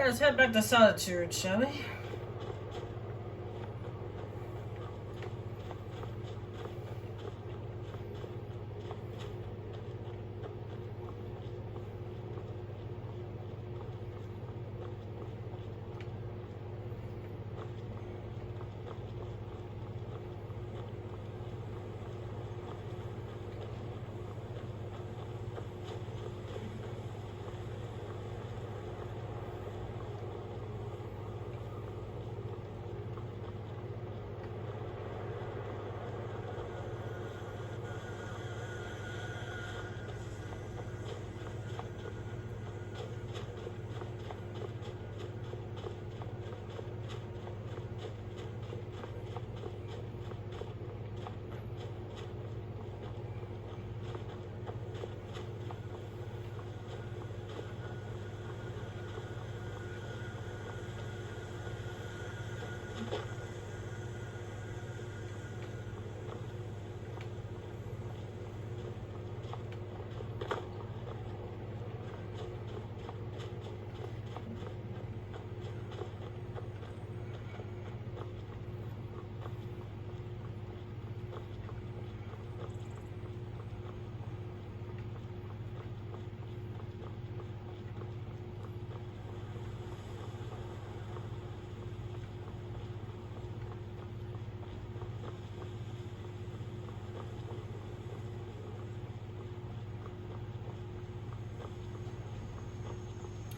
Let's head back to Solitude, shall we?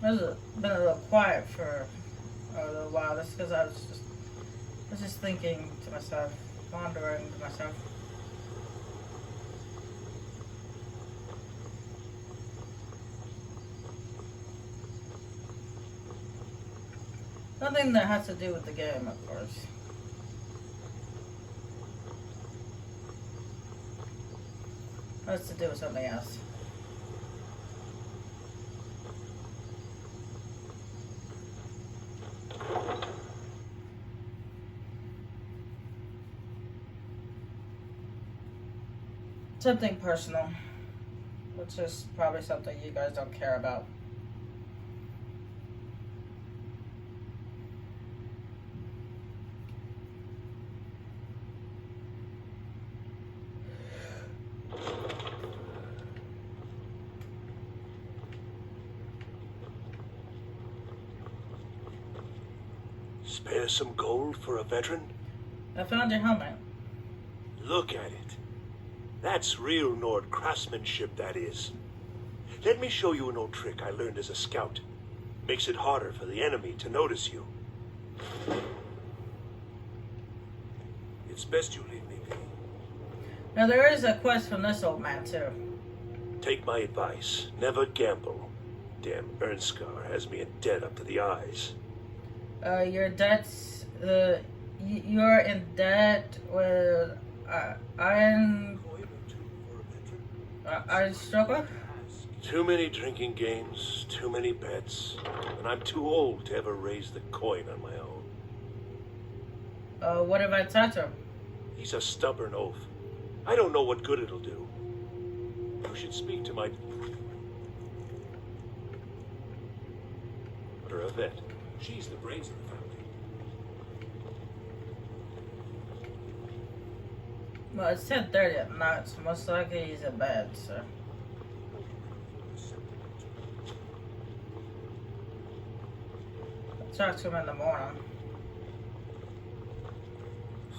It's been a little quiet for a little while. That's because I was just thinking to myself, wondering to myself. Nothing that has to do with the game, of course. Has to do with something else. Something personal, which is probably something you guys don't care about. Spare some gold for a veteran? I found your helmet. Look at it. That's real Nord craftsmanship, that is. Let me show you an old trick I learned as a scout. Makes it harder for the enemy to notice you. It's best you leave me be. Now there is a quest from this old man too. Take my advice. Never gamble. Damn Ernskar has me in debt up to the eyes. Your debts, you're in debt with Iron Struggle? Too many drinking games, too many bets, and I'm too old to ever raise the coin on my own. What if I touch him? He's a stubborn oaf. I don't know what good it'll do. You should speak to my... or a vet. She's the brains of the family. Well, it's 10:30 at night, so most likely he's in bed, so... I'll talk to him in the morning.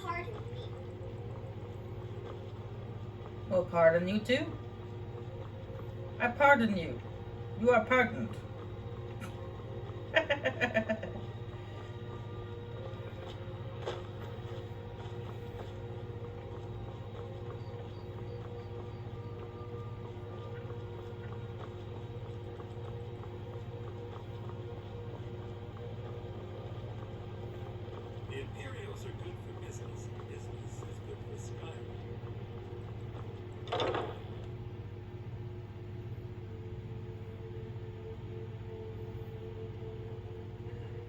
Pardon me. Well, pardon you too? I pardon you. You are pardoned. The Imperials are good for business, and business is good for Skyrim.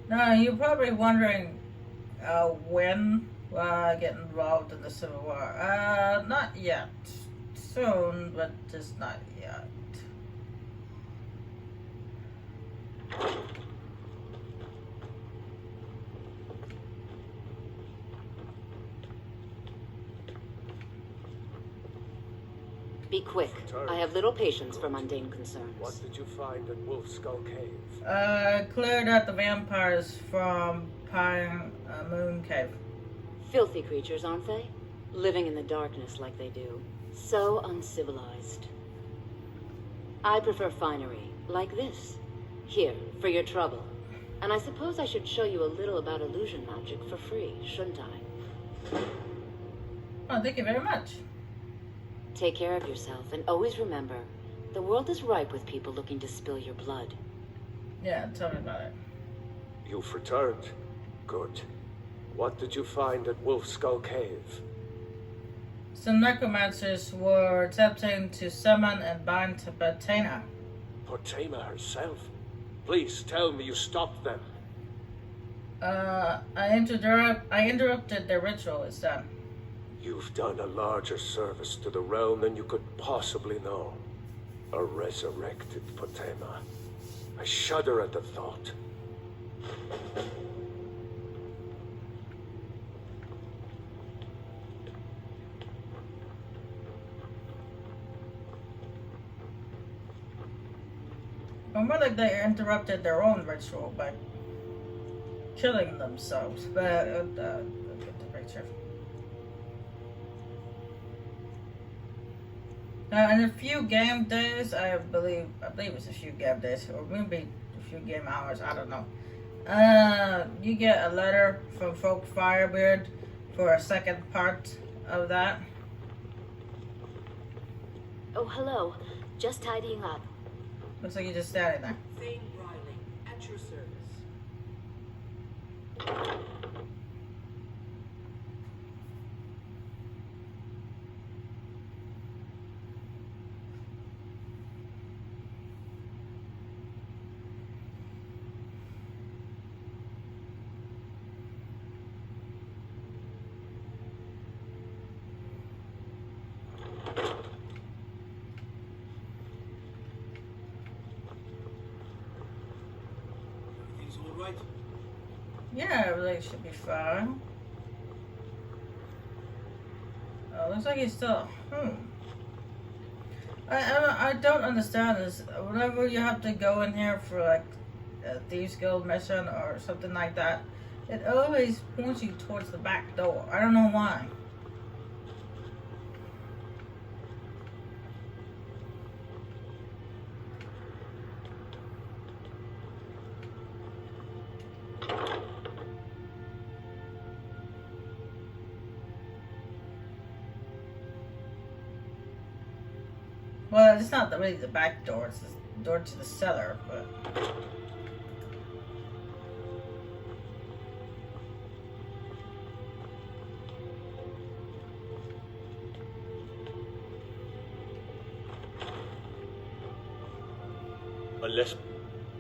Now, you're probably wondering when will I get involved in the Civil War? Not yet. Soon, but just not yet. Be quick. I have little patience for mundane concerns. What did you find at Wolf Skull Cave? Cleared out the vampires from Pine Moon Cave. Filthy creatures, aren't they? Living in the darkness like they do. So uncivilized. I prefer finery, like this. Here, for your trouble. And I suppose I should show you a little about illusion magic for free, shouldn't I? Oh, thank you very much. Take care of yourself, and always remember, the world is ripe with people looking to spill your blood. Yeah, tell me about it. You've returned. Good. What did you find at Wolf Skull Cave? Some necromancers were attempting to summon and bind to Betena. Potema herself? Please tell me you stopped them. I interrupted their ritual, it's done. You've done a larger service to the realm than you could possibly know. A resurrected Potema. I shudder at the thought. Or more like they interrupted their own ritual by killing themselves. But, get the picture. In a few game days, I believe it's a few game days, or maybe a few game hours, I don't know. You get a letter from Folk Firebeard for a second part of that. Oh, hello. Just tidying up. Looks like you're just standing there. Thane Riley, at your service. Everything's all right. Yeah, everything should be fine. Oh, looks like he's still at home. I don't understand this. Whenever you have to go in here for like a Thieves Guild mission or something like that, it always points you towards the back door. I don't know why. Well, it's not really the back door, it's the door to the cellar, but... Unless,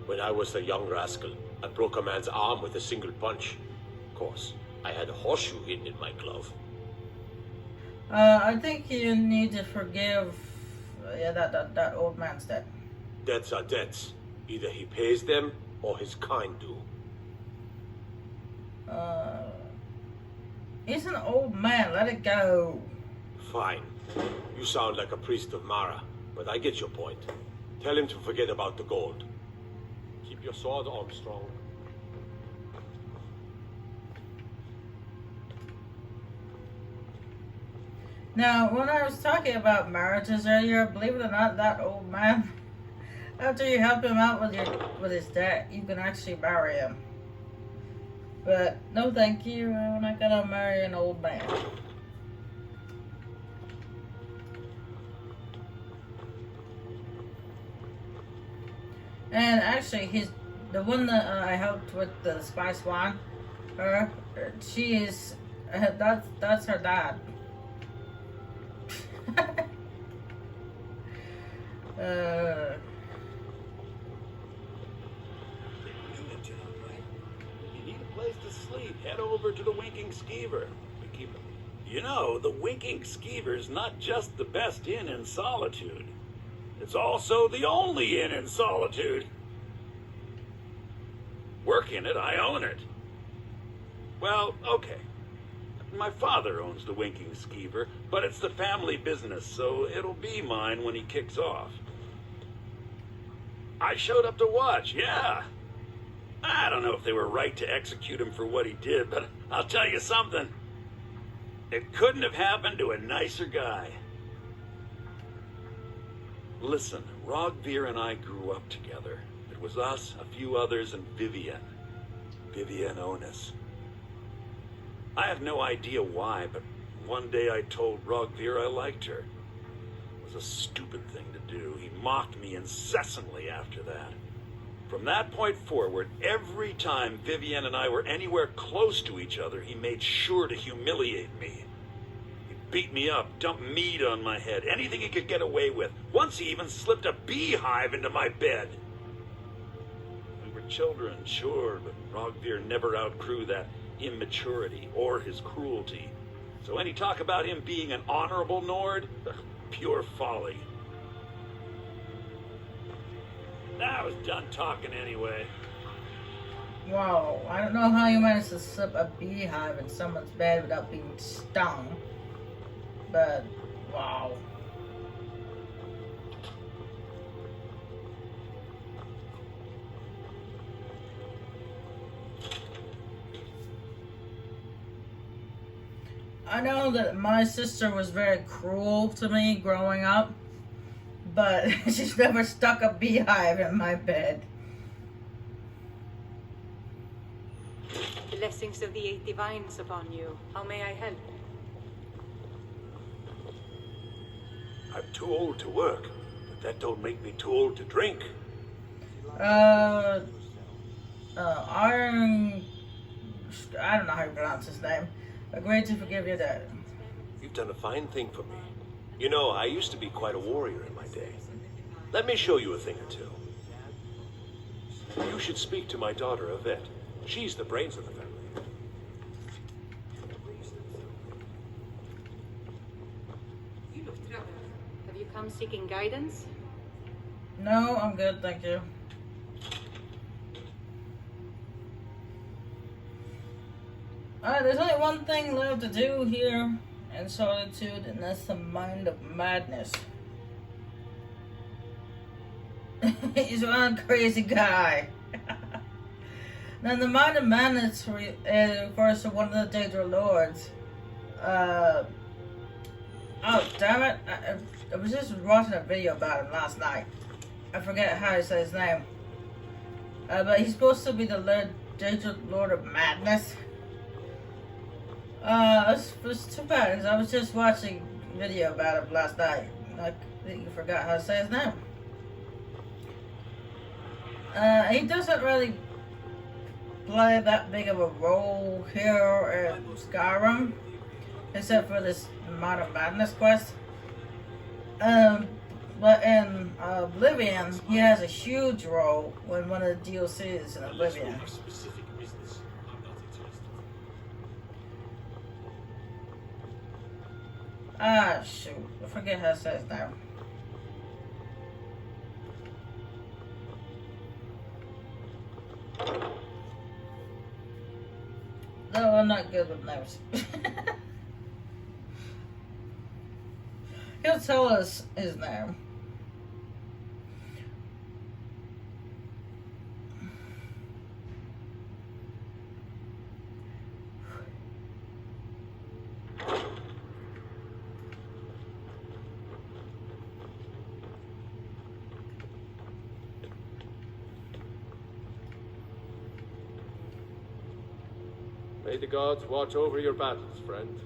when I was a young rascal, I broke a man's arm with a single punch. Of course, I had a horseshoe hidden in my glove. I think you need to forgive... yeah, that old man's dead. Debts are debts. Either he pays them, or his kind do. He's an old man, let it go. Fine. You sound like a priest of Mara, but I get your point. Tell him to forget about the gold. Keep your sword arm strong. Now, when I was talking about marriages earlier, believe it or not, that old man, after you help him out with his debt, you can actually marry him. But no, thank you. I'm not gonna marry an old man. And actually, the one that I helped with the Spy Swan. She is that's her dad. You need a place to sleep. Head over to the Winking Skeever. You know, the Winking Skeever's not just the best inn in Solitude. It's also the only inn in Solitude. Work in it, I own it. Well, okay. My father owns the Winking Skeever, But it's the family business, so it'll be mine when he kicks off. I showed up to watch, yeah. I don't know if they were right to execute him for what he did, but I'll tell you something. It couldn't have happened to a nicer guy. Listen, Rogvir and I grew up together. It was us, a few others, and Vivian. Vivian Onus. I have no idea why, but one day I told Rogvir I liked her. It was a stupid thing to do. He mocked me incessantly after that. From that point forward, every time Vivian and I were anywhere close to each other, he made sure to humiliate me. He beat me up, dumped meat on my head, anything he could get away with. Once he even slipped a beehive into my bed. We were children, sure, but Rogvir never outgrew that immaturity or his cruelty. So any talk about him being an honorable Nord? Pure folly. I was done talking anyway. Wow, I don't know how you managed to slip a beehive in someone's bed without being stung. But, wow. I know that my sister was very cruel to me growing up, but she's never stuck a beehive in my bed. Blessings of the eight divines upon you. How may I help? I'm too old to work, but that don't make me too old to drink. Iron... I don't know how you pronounce his name. Agreed to forgive your debt. You've done a fine thing for me. You know, I used to be quite a warrior in my day. Let me show you a thing or two. You should speak to my daughter, Yvette. She's the brains of the family. Have you come seeking guidance? No, I'm good, thank you. There's only one thing left to do here in Solitude, and that's the Mind of Madness. He's one crazy guy. Now, the Mind of Madness refers to one of the Daedra Lords. Oh, damn it. I was just watching a video about him last night. I forget how he says his name. But he's supposed to be the Daedra Lord of Madness. It was too bad because I was just watching a video about him last night. I think you forgot how to say his name. He doesn't really play that big of a role here in Skyrim, except for this Mind of Madness quest. But in Oblivion, he has a huge role when one of the DLCs in Oblivion. Ah, shoot. I forget how it says now. No, I'm not good with names. He'll tell us his name. May the gods watch over your battles, friend.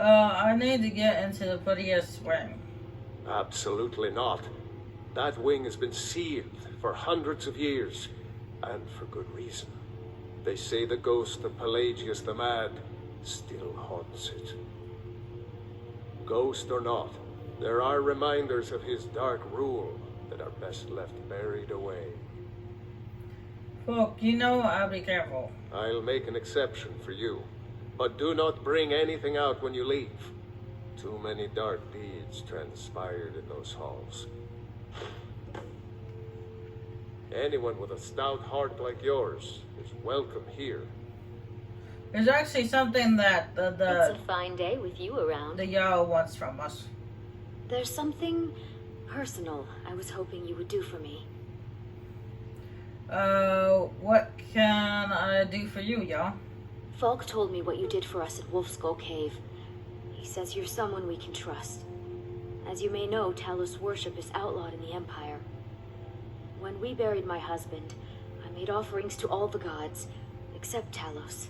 I need to get into the prettiest wing. Absolutely not. That wing has been sealed for hundreds of years, and for good reason. They say the ghost of Pelagius the Mad still haunts it. Ghost or not, there are reminders of his dark rule that are best left buried away. Look, you know I'll be careful. I'll make an exception for you, but do not bring anything out when you leave. Too many dark deeds transpired in those halls. Anyone with a stout heart like yours is welcome here. There's actually something that It's a fine day with you around. the Jarl wants from us. There's something personal I was hoping you would do for me. What can I do for you, Jarl? Falk told me what you did for us at Wolf Skull Cave. He says you're someone we can trust. As you may know, Talos worship is outlawed in the Empire. When we buried my husband, I made offerings to all the gods, except Talos.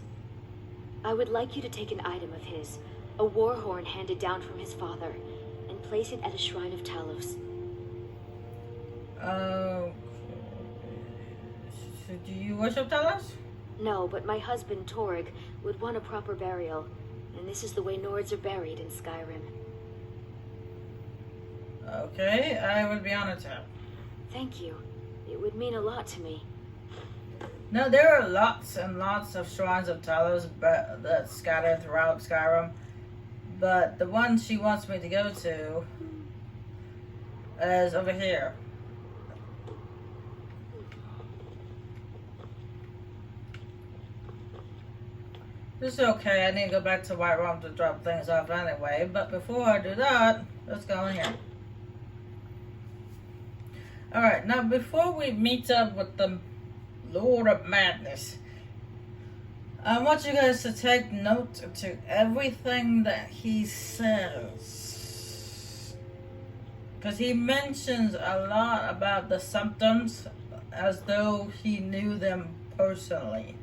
I would like you to take an item of his, a war horn handed down from his father, and place it at a shrine of Talos. So do you worship Talos? No, but my husband, Torg, would want a proper burial, and this is the way Nords are buried in Skyrim. Okay, I would be honored to help. Thank you. It would mean a lot to me. No, there are lots and lots of shrines of Talos that's scattered throughout Skyrim. But the one she wants me to go to is over here. It's okay, I need to go back to White Room to drop things off anyway. But before I do that, let's go in here. Alright, now before we meet up with the Lord of Madness, I want you guys to take note to everything that he says. Because he mentions a lot about the symptoms as though he knew them personally.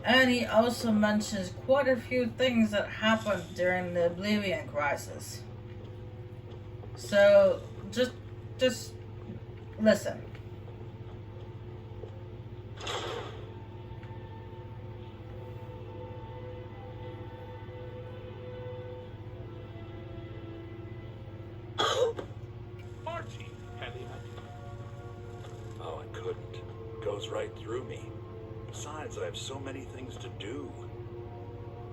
And he also mentions quite a few things that happened during the Oblivion Crisis. So, just listen. Marty, Elliot. Oh, I couldn't. It goes right through me. Besides, I have so many things to do.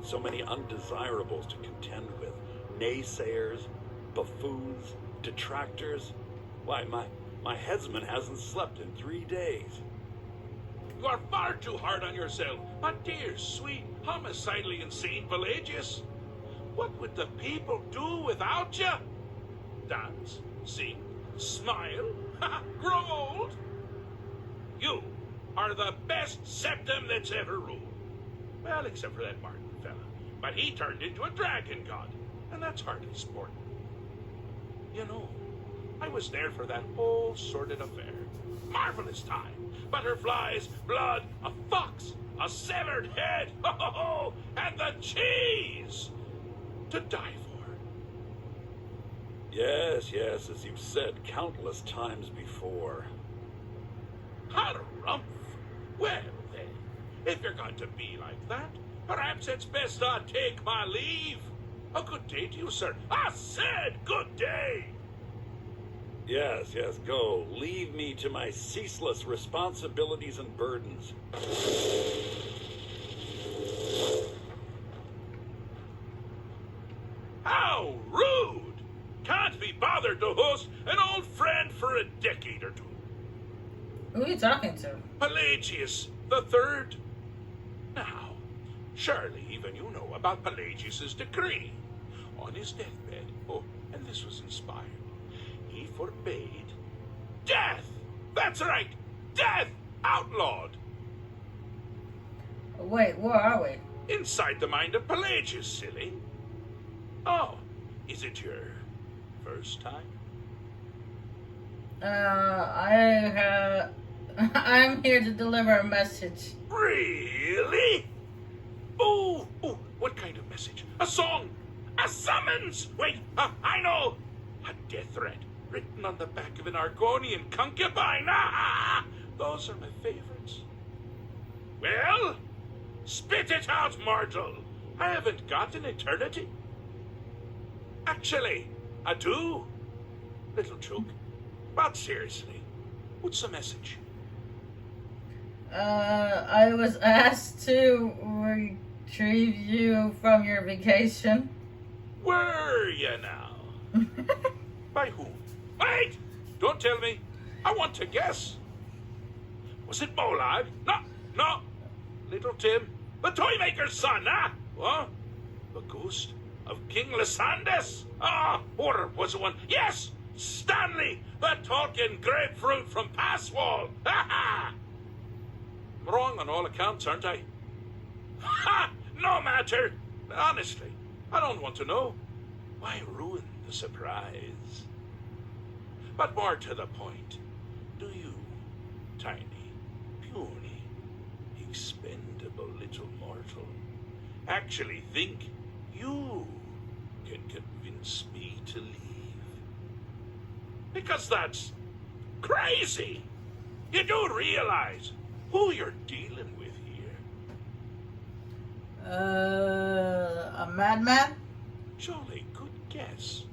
So many undesirables to contend with. Naysayers, buffoons, detractors. Why, my headsman hasn't slept in 3 days. You are far too hard on yourself, my dear, sweet, homicidally insane Pelagius. What would the people do without you? Dance, sing, smile, grow old? You are the best septum that's ever ruled. Well, except for that Martin fella. But he turned into a dragon god, and that's hardly sport. You know, I was there for that whole sordid affair. Marvelous time. Butterflies, blood, a fox, a severed head, and the cheese to die for. Yes, as you've said countless times before. Harumph. Well, then, if you're going to be like that, perhaps it's best I take my leave. A good day to you, sir. I said good day. Yes, go. Leave me to my ceaseless responsibilities and burdens. How rude! Can't be bothered to host an old friend for a decade or two. Who are you talking to? Pelagius the Third. Now, surely even you know about Pelagius's decree. On his deathbed, and this was inspired, he forbade death. That's right, death outlawed. Wait, where are we? Inside the mind of Pelagius, silly. Oh, is it your first time? I'm here to deliver a message. Really? Oh, what kind of message? A song? A summons? Wait, I know. A death threat written on the back of an Argonian concubine. Those are my favorites. Well, spit it out, mortal. I haven't got an eternity. Actually, I do. Little joke. But seriously, what's the message? I was asked to retrieve you from your vacation. Were you now? By whom? Wait! Don't tell me. I want to guess. Was it Molag? No. Little Tim, the Toymaker's son, huh? What? The ghost of King Lysandas? Ah, or was it one? Yes! Stanley, the talking grapefruit from Passwall! Ha ha! I'm wrong on all accounts, aren't I? Ha! No matter! Honestly, I don't want to know. Why ruin the surprise? But more to the point, do you, tiny, puny, expendable little mortal, actually think you can convince me to leave? Because that's crazy. You do realize who you're dealing with here. A madman? Jolly good guess.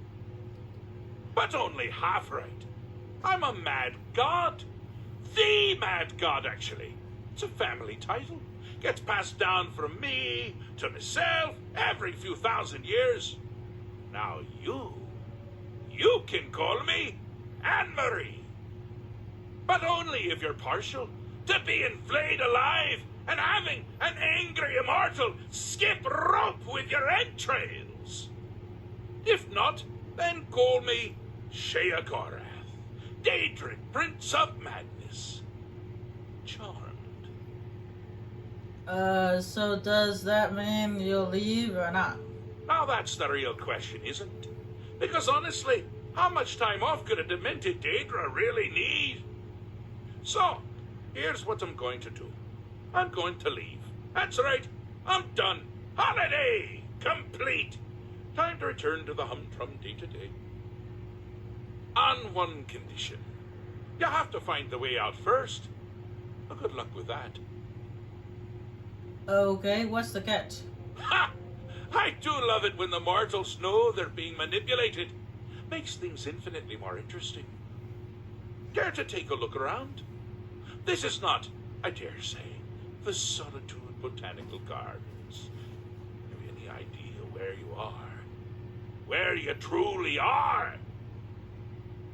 But only half right. I'm a mad god. The mad god, actually. It's a family title. Gets passed down from me to myself every few thousand years. Now you can call me Anne-Marie. But only if you're partial to being flayed alive and having an angry immortal skip rope with your entrails. If not, then call me Sheagorath, Daedric Prince of Madness. Charmed. So does that mean you'll leave or not? Now that's the real question, isn't it? Because honestly, how much time off could a demented Daedra really need? So, here's what I'm going to do. I'm going to leave. That's right. I'm done. Holiday complete. Time to return to the humdrum day-to-day. On one condition. You have to find the way out first. Well, good luck with that. Okay, what's the catch? Ha! I do love it when the mortals know they're being manipulated. Makes things infinitely more interesting. Care to take a look around? This is not, I dare say, the Solitude Botanical Gardens. Have you any idea where you are? Where you truly are?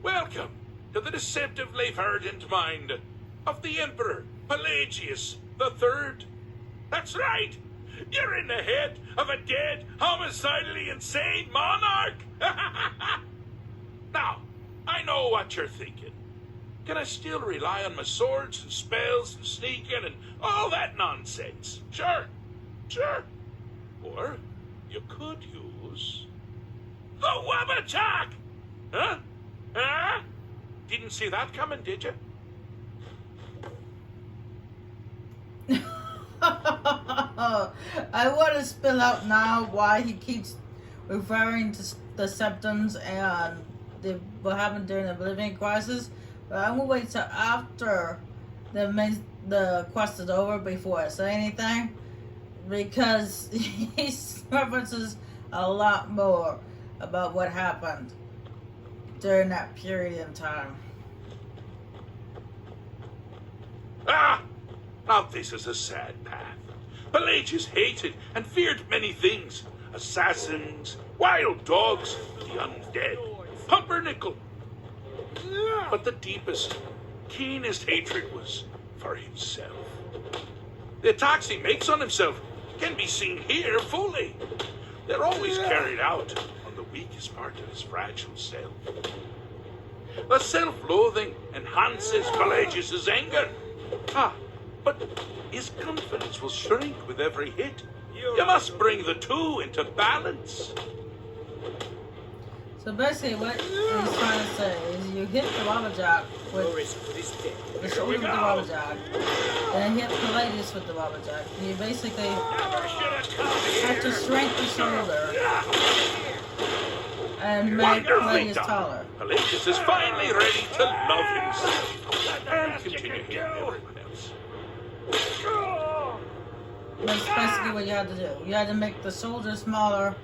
Welcome to the deceptively verdant mind of the Emperor Pelagius III. That's right! You're in the head of a dead, homicidally insane monarch! Now, I know what you're thinking. Can I still rely on my swords and spells and sneaking and all that nonsense? Sure. Or you could use the Wabbajack! Huh? Didn't see that coming, did you? I want to spill out now why he keeps referring to the symptoms and what happened during the Oblivion Crisis, but I'm gonna wait till after the quest is over before I say anything, because he references a lot more about what happened during that period in time. Ah! Now this is a sad path. Pelagius hated and feared many things. Assassins, wild dogs, the undead, pumpernickel. But the deepest, keenest hatred was for himself. The attacks he makes on himself can be seen here fully. They're always carried out on the weakest part of his fragile self. The self-loathing enhances Pelagius's anger. But his confidence will shrink with every hit. You must bring the two into balance. So basically what he's trying to say is you hit the Wabbajack with the shoulder with the Wabbajack, then hit Pelagius with the Wabbajack. You basically have to shrink the shoulder and make Pelagius taller. Pelagius is finally ready to love himself and continue hating everyone else. That's basically what you had to do. You had to make the shoulder smaller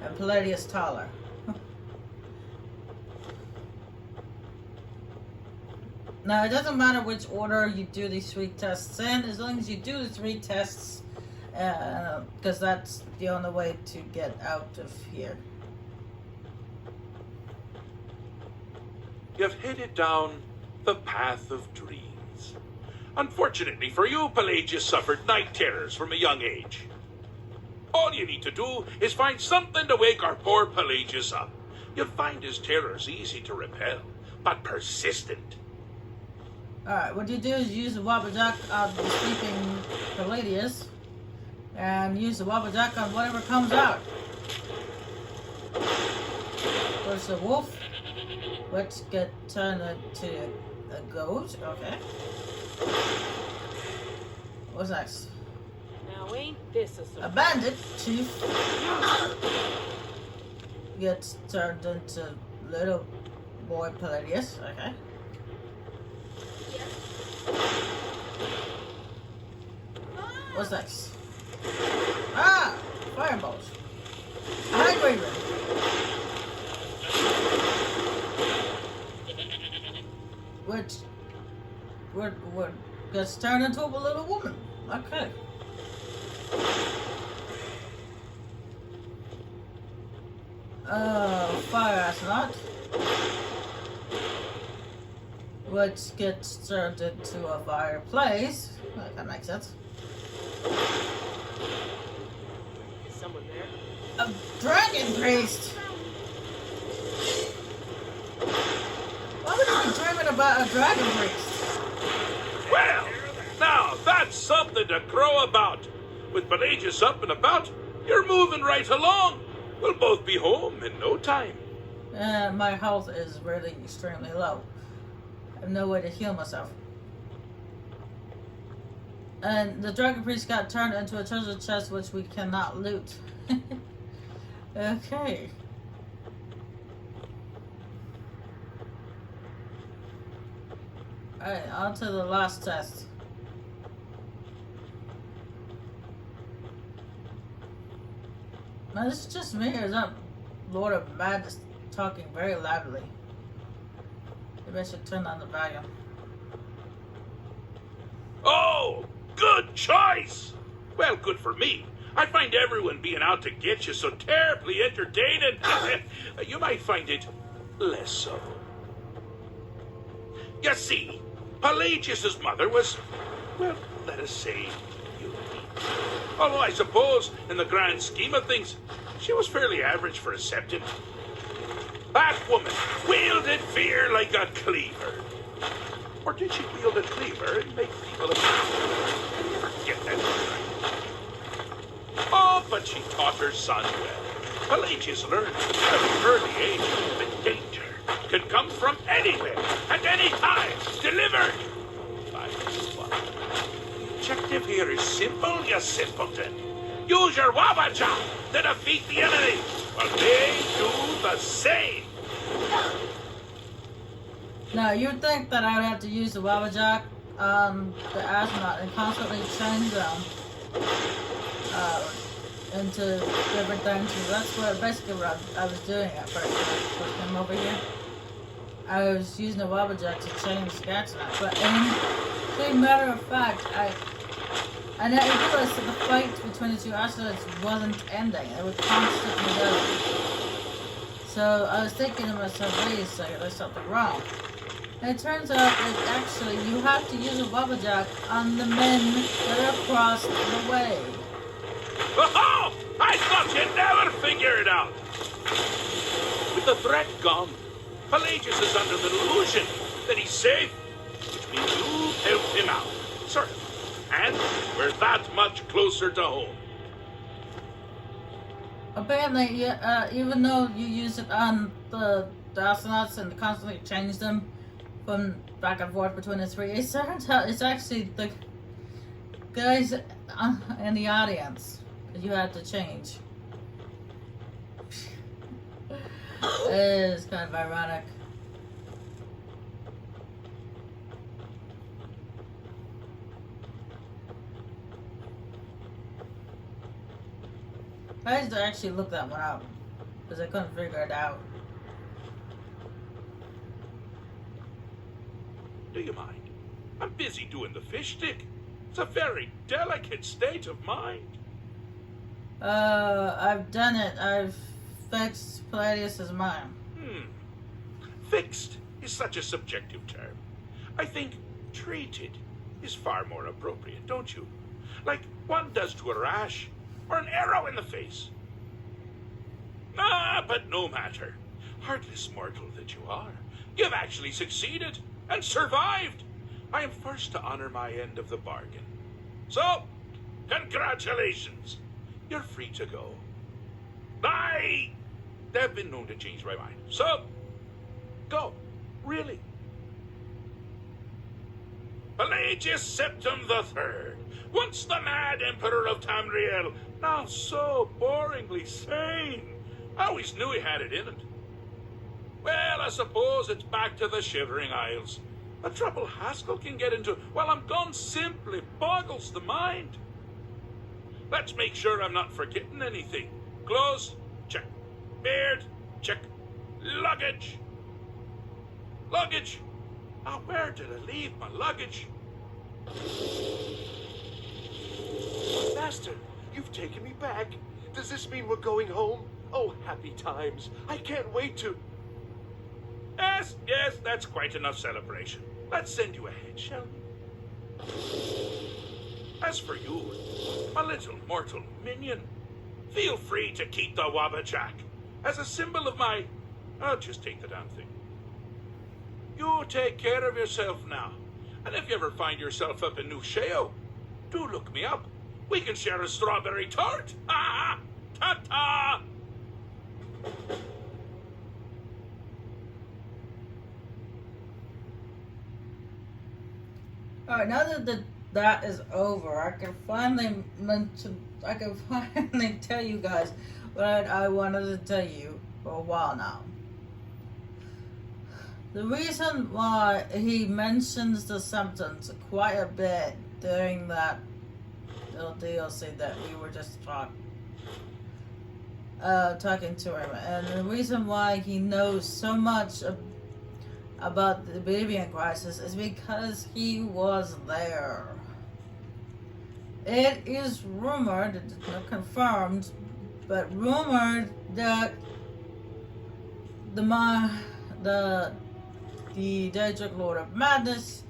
and Pelagius taller. Now, it doesn't matter which order you do these 3 tests in, as long as you do the 3 tests, because that's the only way to get out of here. You've headed down the path of dreams. Unfortunately for you, Pelagius suffered night terrors from a young age. All you need to do is find something to wake our poor Pelagius up. You'll find his terrors easy to repel, but persistent. Alright, what you do is use the Wabbajack on the sleeping Palladius, and use the Wabbajack on whatever comes out. There's a wolf, which get turned into a goat, okay. What's next? Now ain't this a A surprise? bandit chief gets turned into little boy Palladius, okay. What's next? Ah! Fireballs. High Graver. Which gets turned into a little woman. Okay. Fire astronaut. Which gets turned into a fireplace. That makes sense. Is someone there? A dragon priest! Why would you be dreaming about a dragon priest? Well, now that's something to crow about. With Pelagius up and about, you're moving right along. We'll both be home in no time. My health is really extremely low. I have no way to heal myself. And the dragon priest got turned into a treasure chest which we cannot loot. Okay. Alright, on to the last test. Now, this is just me, or is that Lord of Madness talking very loudly? Maybe I should turn on the volume. Oh, good choice! Well, good for me. I find everyone being out to get you so terribly entertaining. You might find it less so. You see, Pelagius's mother was, well, let us say, unique. Although I suppose, in the grand scheme of things, she was fairly average for a septon. That woman wielded fear like a cleaver. Or did she wield a cleaver and make people forget that right? Oh, but she taught her son well. Pelagius learned at a very early age that danger can come from anywhere, at any time, delivered by one. The objective here is simple, you simpleton. Use your Wabaja to defeat the enemy, while they do the same. Now, you'd think that I would have to use the Wabbajack on the astronaut and constantly change them into different things. So that's what basically what I was doing at first when I first came over here. I was using the Wabbajack to change the astronaut. But in matter of fact, I never realized that the fight between the two astronauts wasn't ending. It was constantly going. So I was thinking to myself, wait a second, there's something wrong. And it turns out that actually you have to use a Wabbajack on the men that are across the way. Oh, I thought you'd never figure it out. With the threat gone, Pelagius is under the delusion that he's safe, which means you helped him out. Sort of. And we're that much closer to home. Apparently, even though you use it on the astronauts and constantly change them from back and forth between the three, it turns out it's actually the guys in the audience that you have to change. It's kind of ironic. I had to actually look that one up because I couldn't figure it out. Do you mind? I'm busy doing the fish stick. It's a very delicate state of mind. I've done it. I've fixed Palladius's mind. Fixed is such a subjective term. I think treated is far more appropriate, don't you? Like one does to a rash or an arrow in the face. Ah, but no matter. Heartless mortal that you are, you've actually succeeded and survived. I am first to honor my end of the bargain. So, congratulations. You're free to go. They've been known to change my mind. So, go. Really. Pelagius Septim III, once the mad Emperor of Tamriel, now so boringly sane. I always knew he had it in it. Well, I suppose it's back to the Shivering Isles. The trouble Haskell can get into while I'm gone simply boggles the mind. Let's make sure I'm not forgetting anything. Clothes, check. Beard, check. Luggage. Luggage. Now, where did I leave my luggage? Master, you've taken me back. Does this mean we're going home? Oh, happy times. I can't wait to... Yes, that's quite enough celebration. Let's send you ahead, shall we? As for you, my little mortal minion, feel free to keep the Wabbajack as a symbol of my... I'll just take the damn thing. You take care of yourself now. And if you ever find yourself up in New Sheo, do look me up. We can share a strawberry tart. Ha ha! Ta-ta! Alright, now that that is over, I can finally tell you guys what I wanted to tell you for a while now. The reason why he mentions the symptoms quite a bit during that little DLC that we were just talking to him, and the reason why he knows so much about the Oblivion Crisis is because he was there. It is rumored, it's not confirmed, but rumored that the Daedric Lord of Madness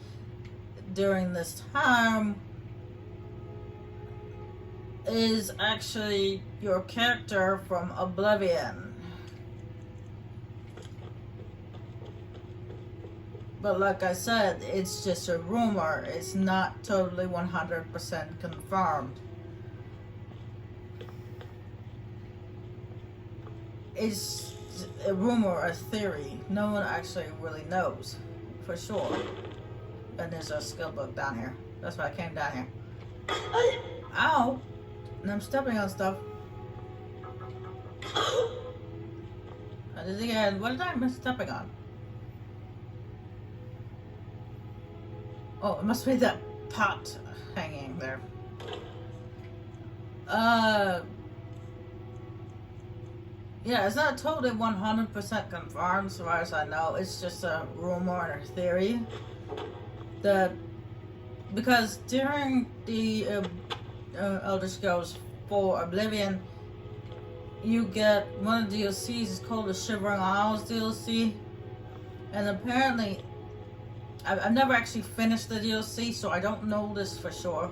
during this time is actually your character from Oblivion. But like I said, it's just a rumor. It's not totally 100% confirmed. It's a rumor, a theory. No one actually really knows for sure. And there's a skill book down here. That's why I came down here. Ow! And I'm stepping on stuff. I did it again. What did I miss stepping on? Oh, it must be that pot hanging there. Yeah, it's not totally 100% confirmed as far as I know. It's just a rumor and a theory. Because during the Elder Scrolls 4 Oblivion, you get one of the DLCs, it's called the Shivering Isles DLC. And apparently, I've never actually finished the DLC, so I don't know this for sure.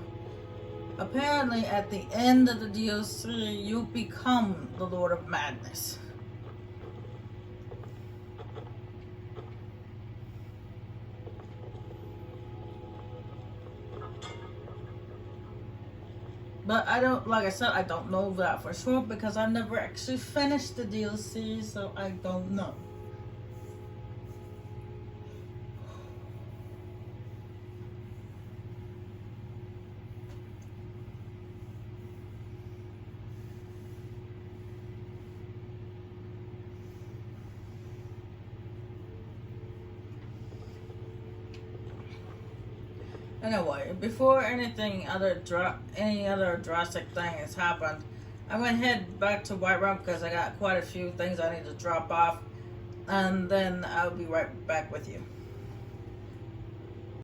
Apparently, at the end of the DLC, you become the Lord of Madness. But I don't, like I said, I don't know that for sure because I've never actually finished the DLC, so I don't know. Anyway, before any other drastic thing has happened, I'm gonna head back to Whiterun because I got quite a few things I need to drop off, and then I'll be right back with you.